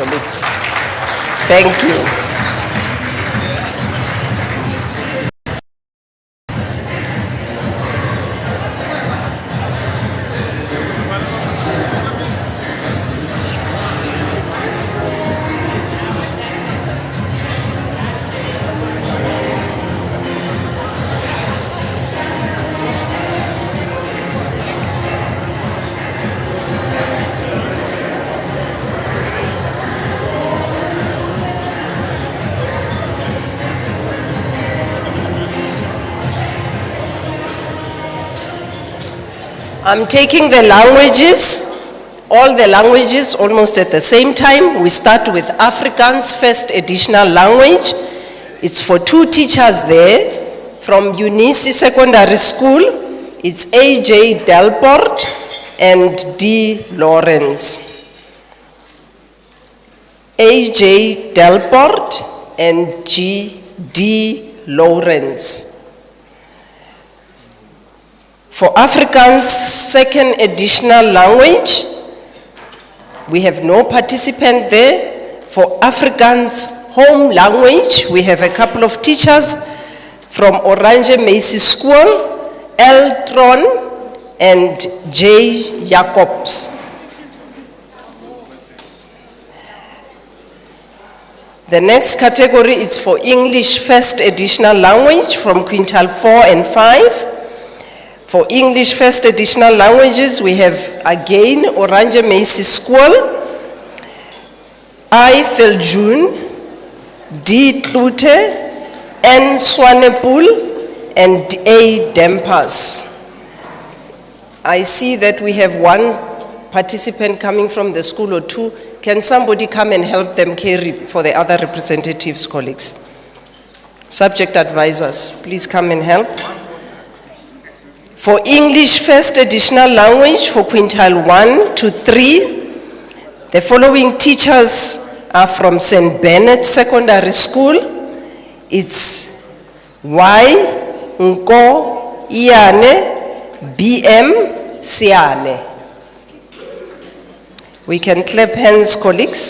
colleagues. Thank you. I'm taking the languages, all the languages almost at the same time. We start with Afrikaans, first additional language. It's for 2 teachers there from Unisi Secondary School. It's AJ Delport and D. Lawrence. AJ Delport and D. Lawrence. For Afrikaans, second additional language, we have no participant there. For Afrikaans home language, we have a couple of teachers from Orange Macy School, Eltron and J. Jacobs. The next category is for English first additional language from quintile 4 and 5. For English first additional languages, we have again Orange Macy School, I. Viljoen, D. Klute, N. Swanepoel, and A. Dempers. I see that we have 1 participant coming from the school or 2. Can somebody come and help them carry for the other representatives, colleagues? Subject advisors, please come and help. For English first additional language for quintile 1 to 3, the following teachers are from St. Bernard Secondary School. It's Y. Nko Iane, BM Siane. We can clap hands, colleagues.